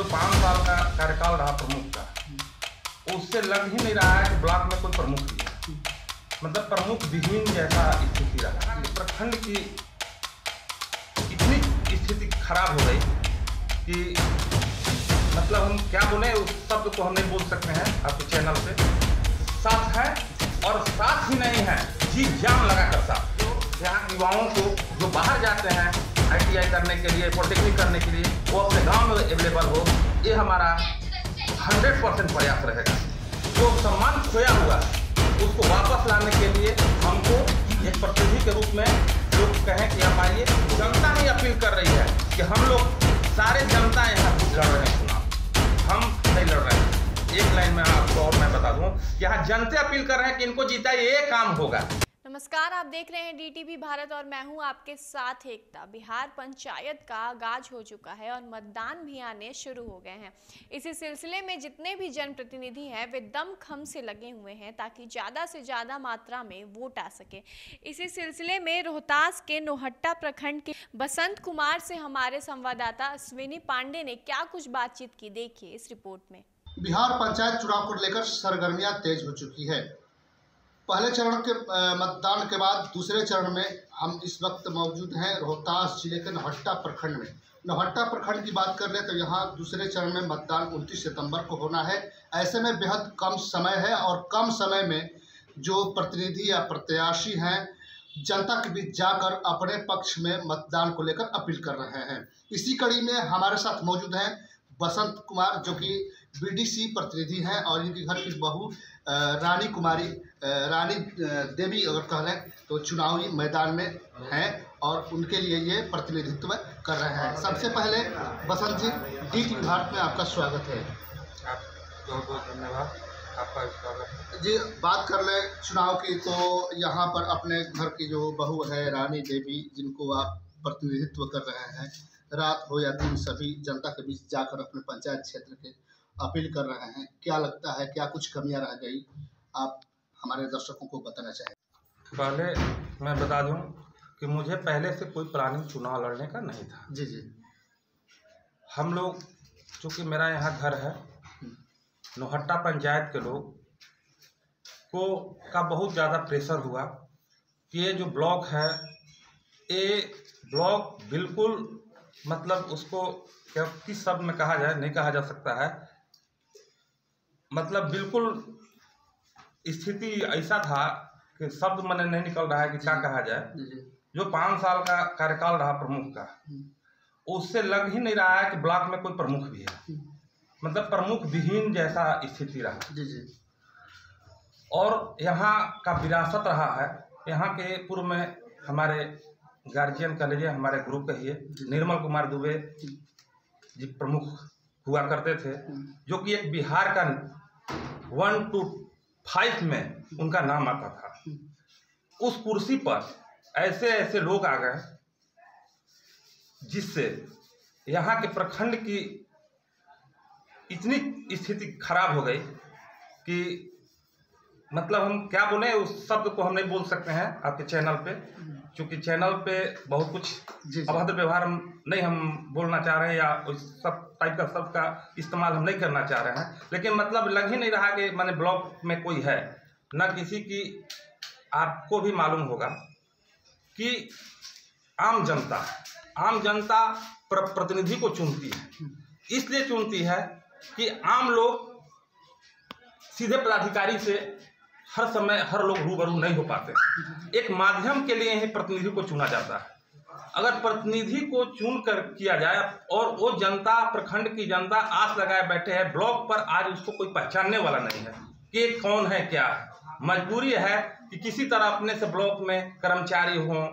जो 5 साल का कार्यकाल रहा प्रमुख का, उससे लग ही नहीं रहा है कि ब्लॉक में कोई प्रमुख भी है। मतलब प्रमुख विहीन जैसा स्थिति रहा। प्रखंड की इतनी स्थिति खराब हो गई कि मतलब हम क्या बोले, उस शब्द को हम नहीं बोल सकते हैं आपके चैनल पे। साथ है और साथ ही नहीं है, जी जान लगा कर साथ। तो यहाँ युवाओं को जो बाहर जाते हैं ITI करने के लिए, पॉलिटेक्निक करने के लिए, वो अपने गांव में अवेलेबल हो, ये हमारा 100% प्रयास रहेगा। जो सम्मान खोया हुआ उसको वापस लाने के लिए हमको एक प्रतिनिधि के रूप में लोग कहें कि हम आइए। जनता ही अपील कर रही है कि हम लोग सारे जनता यहाँ लड़ रहे हैं चुनाव, हम नहीं लड़ रहे हैं। एक लाइन में आपको और मैं बता दूं, यहाँ जनता अपील कर रहे हैं कि इनको जीता ये काम होगा। नमस्कार, आप देख रहे हैं DTV भारत और मैं हूं आपके साथ एकता। बिहार पंचायत का आगाज हो चुका है और मतदान भी आने शुरू हो गए हैं। इसी सिलसिले में जितने भी जनप्रतिनिधि हैं वे दमखम से लगे हुए हैं ताकि ज़्यादा से ज़्यादा मात्रा में वोट आ सके। इसी सिलसिले में रोहतास के नौहट्टा प्रखंड के बसंत कुमार से हमारे संवाददाता अश्विनी पांडे ने क्या कुछ बातचीत की, देखिए इस रिपोर्ट में। बिहार पंचायत चुनाव को लेकर सरगर्मियां तेज हो चुकी है। पहले चरण के मतदान के बाद दूसरे चरण में हम इस वक्त मौजूद हैं रोहतास जिले के नौहट्टा प्रखंड में। नौहट्टा प्रखंड की बात कर ले तो यहाँ दूसरे चरण में मतदान 29 सितंबर को होना है। ऐसे में बेहद कम समय है और कम समय में जो प्रतिनिधि या प्रत्याशी हैं जनता के बीच जाकर अपने पक्ष में मतदान को लेकर अपील कर रहे हैं। इसी कड़ी में हमारे साथ मौजूद हैं बसंत कुमार, जो कि BDC प्रतिनिधि हैं, और इनके घर की बहू रानी देवी अगर कह लें तो चुनावी मैदान में हैं और उनके लिए ये प्रतिनिधित्व कर रहे हैं। सबसे पहले बसंत जी, DTV भारत में आपका स्वागत है। आप बहुत बहुत धन्यवाद, आपका स्वागत जी। बात कर ले चुनाव की तो यहाँ पर अपने घर की जो बहू है रानी देवी, जिनको आप प्रतिनिधित्व कर रहे हैं, रात हो या दिन सभी जनता के बीच जाकर अपने पंचायत क्षेत्र के अपील कर रहे हैं। क्या लगता है, क्या कुछ कमियां रह गई, आप हमारे दर्शकों को बताना चाहें? पहले मैं बता दूं कि मुझे पहले से कोई प्लानिंग चुनाव लड़ने का नहीं था। जी जी। हम लोग, चूँकि मेरा यहाँ घर है, नौहट्टा पंचायत के लोग को का बहुत ज़्यादा प्रेशर हुआ कि ये जो ब्लॉक है, ये ब्लॉक बिल्कुल मतलब उसको क्या किस शब्द में कहा जाए, नहीं कहा जा सकता है। मतलब बिल्कुल स्थिति ऐसा था कि शब्द मन नहीं निकल रहा है कि क्या कहा जाए। जो 5 साल का कार्यकाल रहा प्रमुख का, उससे लग ही नहीं रहा है कि ब्लॉक में कोई प्रमुख भी है। मतलब प्रमुख विहीन जैसा स्थिति रहा। जी जी। और यहाँ का विरासत रहा है। यहाँ के पूर्व में हमारे गार्जियन कह लीजिए, हमारे ग्रुप कहिए, निर्मल कुमार दुबे जी प्रमुख हुआ करते थे, जो कि एक बिहार का 1 to 5 में उनका नाम आता था। उस कुर्सी पर ऐसे ऐसे लोग आ गए जिससे यहाँ के प्रखंड की इतनी स्थिति खराब हो गई कि मतलब हम क्या बोले, उस शब्द को हम नहीं बोल सकते हैं आपके चैनल पे, क्योंकि चैनल पे बहुत कुछ अभद्र व्यवहार नहीं हम बोलना चाह रहे हैं या उस सब टाइप का शब्द का इस्तेमाल हम नहीं करना चाह रहे हैं। लेकिन मतलब लग ही नहीं रहा कि मैंने ब्लॉक में कोई है न किसी की। आपको भी मालूम होगा कि आम जनता प्रतिनिधि को चुनती है, इसलिए चुनती है कि आम लोग सीधे पदाधिकारी से हर समय हर लोग रूबरू नहीं हो पाते। एक माध्यम के लिए ही प्रतिनिधि को चुना जाता है। अगर प्रतिनिधि को चुन कर किया जाए और वो जनता, प्रखंड की जनता आस लगाए बैठे है, ब्लॉक पर आज उसको कोई पहचानने वाला नहीं है कि कौन है क्या है। मजबूरी है कि किसी तरह अपने से ब्लॉक में कर्मचारी हों,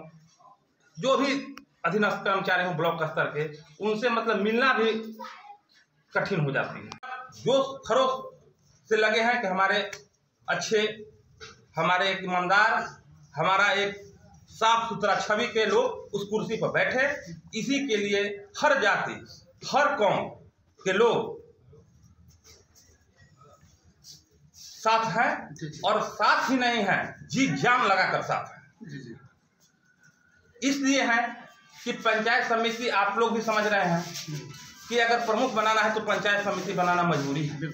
जो भी अधीनस्थ कर्मचारी हों ब्लॉक स्तर के, उनसे मतलब मिलना भी कठिन हो जाती है। जो खरों से लगे हैं कि हमारे अच्छे, हमारे एक ईमानदार, हमारा एक साफ सुथरा छवि के लोग उस कुर्सी पर बैठे, इसी के लिए हर जाति, हर कौम के लोग साथ हैं और साथ ही नहीं है, जी जान लगाकर साथ हैं। इसलिए है कि पंचायत समिति आप लोग भी समझ रहे हैं कि अगर प्रमुख बनाना है तो पंचायत समिति बनाना मजबूरी है।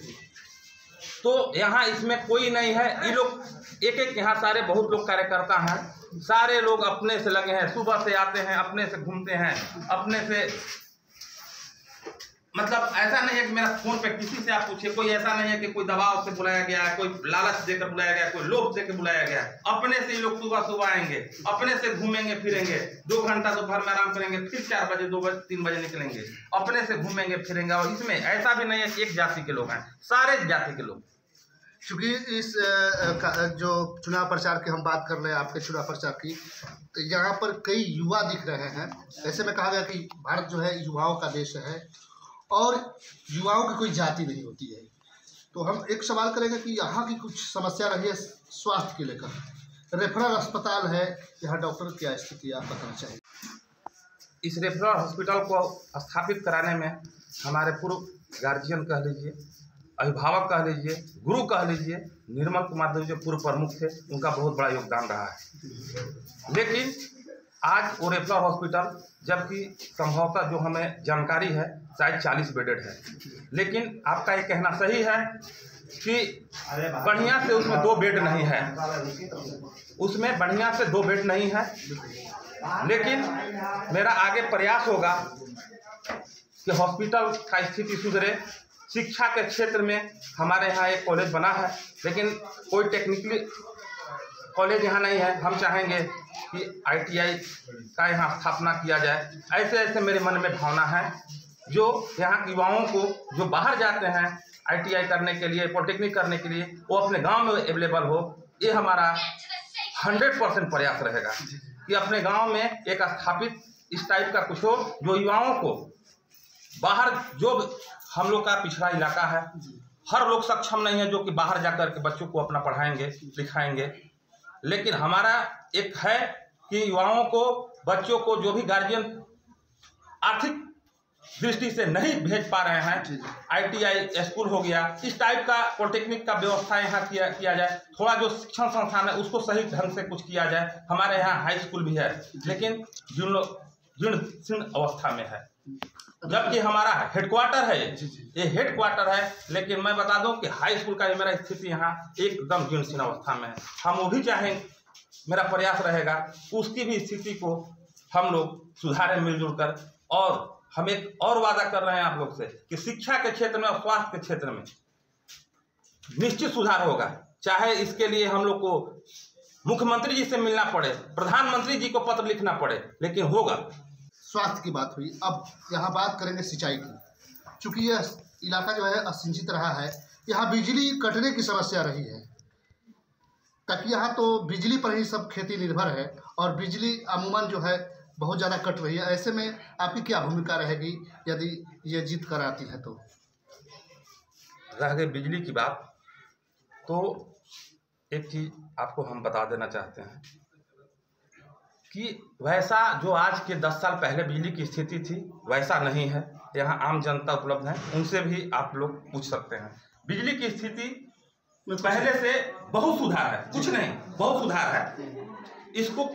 तो यहाँ इसमें कोई नहीं है। ये लोग एक यहाँ सारे बहुत लोग कार्यकर्ता हैं, सारे लोग अपने से लगे हैं, सुबह से आते हैं, अपने से घूमते हैं, अपने से मतलब ऐसा नहीं है कि मेरा फोन पे किसी से आप पूछिए, कोई ऐसा नहीं है कि कोई दबाव से बुलाया गया है, कोई लालच देकर बुलाया गया है, कोई लोभ देकर बुलाया गया है। अपने से लोग सुबह सुबह आएंगे, अपने से घूमेंगे फिरेंगे, 2 घंटा दोपहर में आराम करेंगे, फिर 4 बजे 2 बजे 3 बजे निकलेंगे, अपने से घूमेंगे फिरेंगे। और इसमें ऐसा भी नहीं है कि एक जाति के लोग हैं, सारे जाति के लोग। चूँकि इस जो चुनाव प्रचार की हम बात कर रहे हैं, आपके चुनाव प्रचार की, तो यहाँ पर कई युवा दिख रहे हैं। ऐसे में कहा गया कि भारत जो है युवाओं का देश है और युवाओं की कोई जाति नहीं होती है। तो हम एक सवाल करेंगे कि यहाँ की कुछ समस्या रही है स्वास्थ्य के लेकर। रेफरल अस्पताल है, यहाँ डॉक्टर क्या स्थिति आप बताना चाहेंगे? इस रेफरल हॉस्पिटल को स्थापित कराने में हमारे पूर्व गार्जियन कह लीजिए, अभिभावक कह लीजिए, गुरु कह लीजिए, निर्मल कुमार देव जो पूर्व प्रमुख थे, उनका बहुत बड़ा योगदान रहा है। लेकिन आज वो रेफरल हॉस्पिटल, जबकि संभवतः जो हमें जानकारी है शायद 40 बेडेड है, लेकिन आपका ये कहना सही है कि बढ़िया से उसमें 2 बेड नहीं है, उसमें बढ़िया से 2 बेड नहीं है। लेकिन मेरा आगे प्रयास होगा कि हॉस्पिटल का स्थिति सुधरे। शिक्षा के क्षेत्र में हमारे यहाँ एक कॉलेज बना है, लेकिन कोई टेक्निकली कॉलेज यहाँ नहीं है। हम चाहेंगे कि ITI का यहाँ स्थापना किया जाए। ऐसे ऐसे मेरे मन में भावना है जो यहाँ के युवाओं को जो बाहर जाते हैं ITI करने के लिए, पॉलिटेक्निक करने के लिए, वो अपने गांव में अवेलेबल हो। ये हमारा 100% प्रयास रहेगा कि अपने गांव में एक स्थापित इस टाइप का कुछ हो जो युवाओं को बाहर, जो हम लोग का पिछड़ा इलाका है, हर लोग सक्षम नहीं है जो कि बाहर जाकर के बच्चों को अपना पढ़ाएंगे लिखाएंगे। लेकिन हमारा एक है कि युवाओं को, बच्चों को, जो भी गार्जियन आर्थिक दृष्टि से नहीं भेज पा रहे हैं, ITI स्कूल हो गया, इस टाइप का पॉलिटेक्निक का व्यवस्था यहाँ किया जाए। थोड़ा जो शिक्षण संस्थान है उसको सही ढंग से कुछ किया जाए। हमारे यहाँ हाई स्कूल भी है, लेकिन जीर्ण अवस्था में है, जबकि हमारा हेडक्वार्टर है, ये हेडक्वार्टर है। लेकिन मैं बता दूं कि हाई स्कूल का मेरा स्थिति यहाँ एकदम जीर्ण अवस्था में है। हम वो भी चाहें, मेरा प्रयास रहेगा उसकी भी स्थिति को हम लोग सुधारें मिलजुल कर। और हम एक और वादा कर रहे हैं आप लोग से कि शिक्षा के क्षेत्र में और स्वास्थ्य के क्षेत्र में निश्चित सुधार होगा। चाहे इसके लिए हम लोग को मुख्यमंत्री जी से मिलना पड़े, प्रधानमंत्री जी को पत्र लिखना पड़े, लेकिन होगा। स्वास्थ्य की बात हुई, अब यहाँ बात करेंगे सिंचाई की। चूँकि यह इलाका जो है असिंचित रहा है, यहाँ बिजली कटने की समस्या रही है, ताकि यहाँ तो बिजली पर ही सब खेती निर्भर है और बिजली अमूमन जो है बहुत ज़्यादा कट रही है। ऐसे में आपकी क्या भूमिका रहेगी यदि ये जीत कर आती है? तो रह गई बिजली की बात, तो एक चीज़ आपको हम बता देना चाहते हैं कि वैसा जो आज के 10 साल पहले बिजली की स्थिति थी वैसा नहीं है। यहाँ आम जनता उपलब्ध है, उनसे भी आप लोग पूछ सकते हैं। बिजली की स्थिति पहले से बहुत सुधार है, कुछ नहीं, बहुत सुधार है, इसको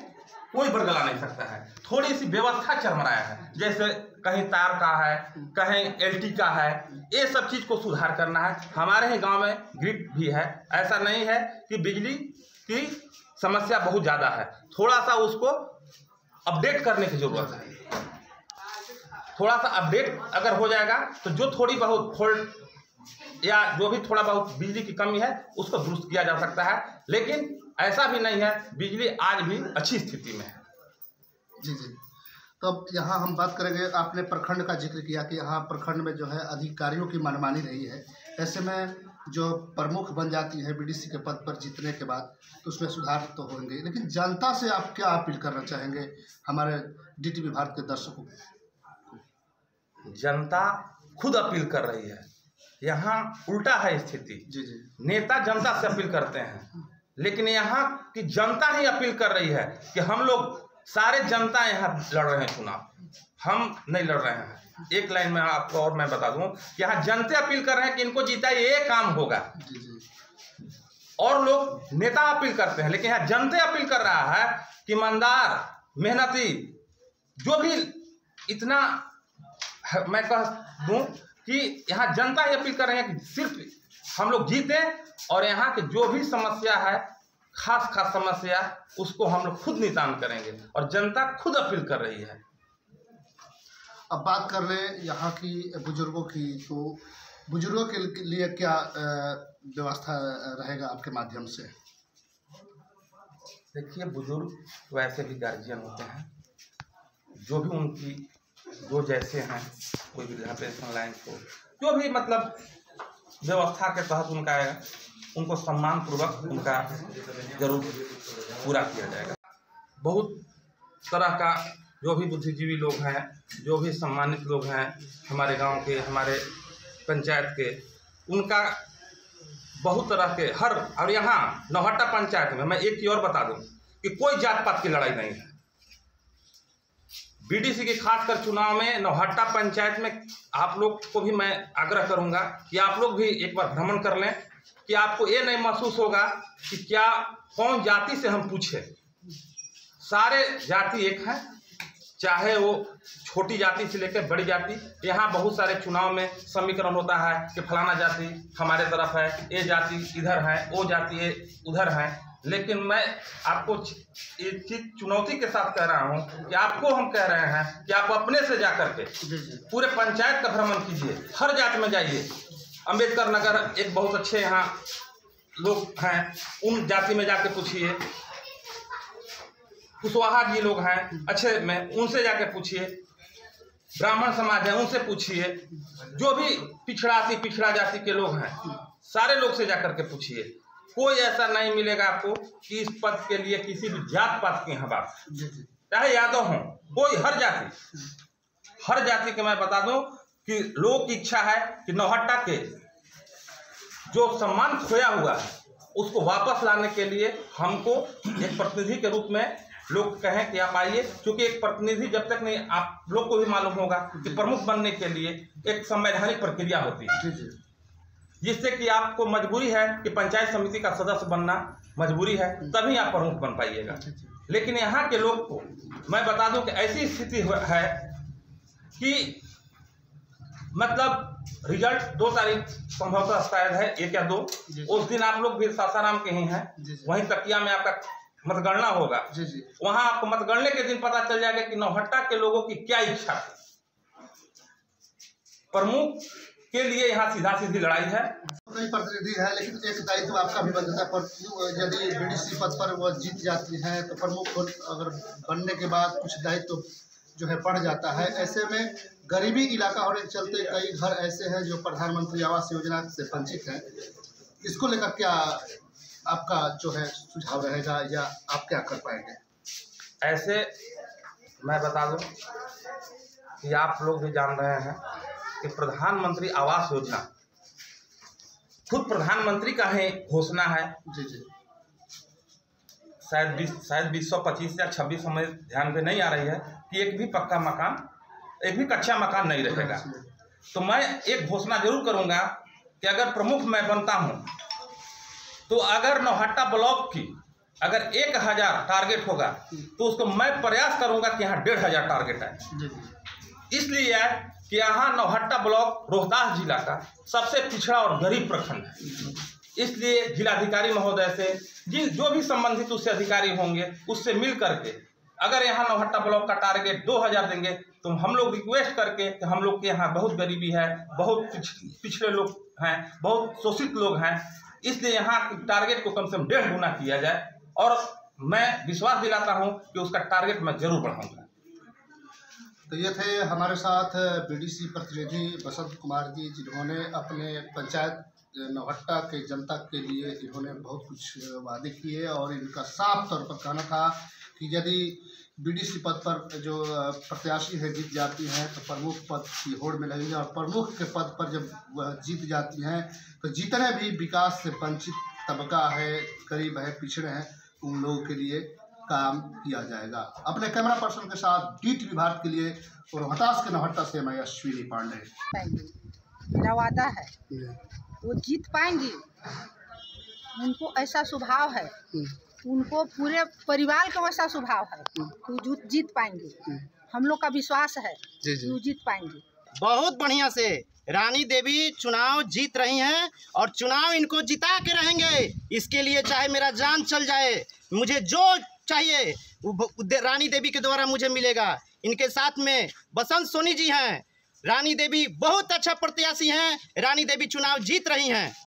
कोई बरगला नहीं सकता है। थोड़ी सी व्यवस्था चरमराया है, जैसे कहीं तार का है, कहीं LT का है, ये सब चीज़ को सुधार करना है। हमारे ही गांव में ग्रिड भी है, ऐसा नहीं है कि बिजली की समस्या बहुत ज़्यादा है। थोड़ा सा उसको अपडेट करने की ज़रूरत है। थोड़ा सा अपडेट अगर हो जाएगा तो जो थोड़ी बहुत फॉल्ट या जो भी थोड़ा बहुत बिजली की कमी है उसको दुरुस्त किया जा सकता है। लेकिन ऐसा भी नहीं है, बिजली आज भी अच्छी स्थिति में है। जी जी। तो अब यहाँ हम बात करेंगे, आपने प्रखंड का जिक्र किया कि यहाँ प्रखंड में जो है अधिकारियों की मनमानी रही है। ऐसे में जो प्रमुख बन जाती है BDC के पद पर जीतने के बाद, तो उसमें सुधार तो होंगे, लेकिन जनता से आप क्या अपील करना चाहेंगे हमारे DTV भारत के दर्शकों को? जनता खुद अपील कर रही है, यहाँ उल्टा है स्थिति। जी जी। नेता जनता से अपील करते हैं, लेकिन यहाँ की जनता ही अपील कर रही है कि हम लोग सारे जनता यहाँ लड़ रहे हैं चुनाव, हम नहीं लड़ रहे हैं। एक लाइन में आपको और मैं बता दूं कि यहाँ जनता अपील कर रहे हैं कि इनको जीता ये काम होगा। जी जी। और लोग नेता अपील करते हैं, लेकिन यहाँ जनता अपील कर रहा है कि ईमानदार, मेहनती, जो भी इतना मैं कह दूं कि यहाँ जनता ही अपील कर रही है कि सिर्फ हम लोग जीते और यहाँ के जो भी समस्या है, खास समस्या, उसको हम लोग खुद निदान करेंगे और जनता खुद अपील कर रही है। अब बात कर रहे हैं यहाँ की बुजुर्गों की, तो बुजुर्गों के लिए क्या व्यवस्था रहेगा आपके माध्यम से? देखिए, बुजुर्ग वैसे भी गार्जियन होते हैं, जो भी उनकी जो जैसे हैं, कोई वृद्धा पेंशन लाइन को जो भी मतलब व्यवस्था के तहत उनका आएगा, उनको सम्मान पूर्वक उनका जरूर पूरा किया जाएगा। बहुत तरह का जो भी बुद्धिजीवी लोग हैं, जो भी सम्मानित लोग हैं हमारे गांव के, हमारे पंचायत के, उनका बहुत तरह के हर, और यहाँ नौहट्टा पंचायत में मैं एक चीज और बता दूं कि कोई जात पात की लड़ाई नहीं है। बीडीसी के खासकर चुनाव में नौहट्टा पंचायत में आप लोग को भी मैं आग्रह करूंगा कि आप लोग भी एक बार भ्रमण कर लें, कि आपको ये नहीं महसूस होगा कि क्या कौन जाति से हम पूछे। सारे जाति एक हैं, चाहे वो छोटी जाति से लेकर बड़ी जाति। यहाँ बहुत सारे चुनाव में समीकरण होता है कि फलाना जाति हमारे तरफ है, ये जाति इधर है, वो जाति ये उधर है। लेकिन मैं आपको एक चीज चुनौती के साथ कह रहा हूँ कि आपको हम कह रहे हैं कि आप अपने से जाकर के पूरे पंचायत का भ्रमण कीजिए, हर जाति में जाइए। अम्बेडकर नगर एक बहुत अच्छे यहाँ लोग हैं, उन जाति में जाके पूछिए। कुशवाहा जी लोग हैं अच्छे में, उनसे जाके पूछिए। ब्राह्मण समाज है, उनसे पूछिए। जो भी पिछड़ा जाति के लोग हैं, सारे लोग से जाकर के पूछिए। कोई ऐसा नहीं मिलेगा आपको कि इस पद के लिए किसी भी जात पात के यहाँ बात, चाहे यादव हों, कोई हर जाति के मैं बता दूं कि लोग की इच्छा है कि नौहट्टा के जो सम्मान खोया हुआ है उसको वापस लाने के लिए हमको एक प्रतिनिधि के रूप में लोग कहें कि आप आइए। क्योंकि एक प्रतिनिधि जब तक नहीं, आप लोग को भी मालूम होगा कि प्रमुख बनने के लिए एक संवैधानिक प्रक्रिया होती है, जिससे कि आपको मजबूरी है कि पंचायत समिति का सदस्य बनना मजबूरी है, तभी आप प्रमुख बन पाइएगा। लेकिन यहाँ के लोग को मैं बता दूं कि ऐसी स्थिति है कि मतलब रिजल्ट 2 तारीख संभवतः शायद है, 1 या 2, उस दिन आप लोग भी सासाराम के ही हैं, वहीं तकिया में आपका मतगणना होगा। वहां आपको मतगणने के दिन पता चल जाएगा कि नौहट्टा के लोगों की क्या इच्छा थी। प्रमुख के लिए यहाँ सीधी लड़ाई है। कई प्रतिनिधि है, लेकिन एक दायित्व आपका भी बनता है। पर यदि बीडीसी पद पर वो जीत जाती हैं तो प्रमुख अगर बनने के बाद कुछ दायित्व जो है बढ़ जाता है। ऐसे में गरीबी इलाका होने के चलते कई घर ऐसे हैं जो प्रधानमंत्री आवास योजना से वंचित हैं। इसको लेकर क्या आपका जो है सुझाव रहेगा, या आप क्या कर पाएंगे? ऐसे मैं बता दूं कि आप लोग भी जान रहे हैं कि प्रधानमंत्री आवास योजना खुद प्रधानमंत्री का ही घोषणा है। शायद 2025 या 26 हमें ध्यान पे नहीं आ रही है कि एक भी पक्का मकान, एक भी कच्चा मकान नहीं रहेगा। तो मैं एक घोषणा जरूर करूंगा कि अगर प्रमुख मैं बनता हूं तो अगर नौहट्टा ब्लॉक की अगर 1000 टारगेट होगा तो उसको मैं प्रयास करूंगा कि यहाँ 1500 टारगेट आए। इसलिए है कि यहाँ नौहट्टा ब्लॉक रोहतास जिला का सबसे पिछड़ा और गरीब प्रखंड है। इसलिए जिलाधिकारी महोदय से जो भी संबंधित उससे अधिकारी होंगे उससे मिल करके अगर यहाँ नौहट्टा ब्लॉक का टारगेट 2000 देंगे तो हम लोग रिक्वेस्ट करके कि हम लोग के यहाँ बहुत गरीबी है, बहुत पिछड़े लोग हैं, बहुत शोषित लोग हैं, इसलिए यहाँ टारगेट को कम से कम 1.5 गुना किया जाए। और मैं विश्वास दिलाता हूँ कि उसका टारगेट मैं जरूर बढ़ाऊंगा। तो ये थे हमारे साथ बीडीसी प्रतिनिधि बसंत कुमार जी, जिन्होंने अपने पंचायत नौहट्टा के जनता के लिए इन्होंने बहुत कुछ वादे किए और इनका साफ तौर पर कहना था कि यदि बीडीसी पद पर जो प्रत्याशी है जीत जाती हैं तो प्रमुख पद की होड़ में लगेंगे, और प्रमुख के पद पर जब वह जीत जाती हैं तो जितने भी विकास से वंचित तबका है, गरीब है, पिछड़े हैं, उन लोगों के लिए काम किया जाएगा। अपने कैमरा पर्सन के साथ DTV भारत के लिए रोहतास के नौहट्टा से मैं अश्विनी पांडे। मेरा वादा है वो जीत पाएंगी, उनको ऐसा स्वभाव है, उनको पूरे परिवार का वैसा स्वभाव है, वो जीत पाएंगे। हम लोग का विश्वास है वो जीत पाएंगे। बहुत बढ़िया से रानी देवी चुनाव जीत रही हैं और चुनाव इनको जिता के रहेंगे। इसके लिए चाहे मेरा जान चल जाए, मुझे जो चाहिए वो रानी देवी के द्वारा मुझे मिलेगा। इनके साथ में बसंत सोनी जी हैं। रानी देवी बहुत अच्छा प्रत्याशी हैं। रानी देवी चुनाव जीत रही हैं।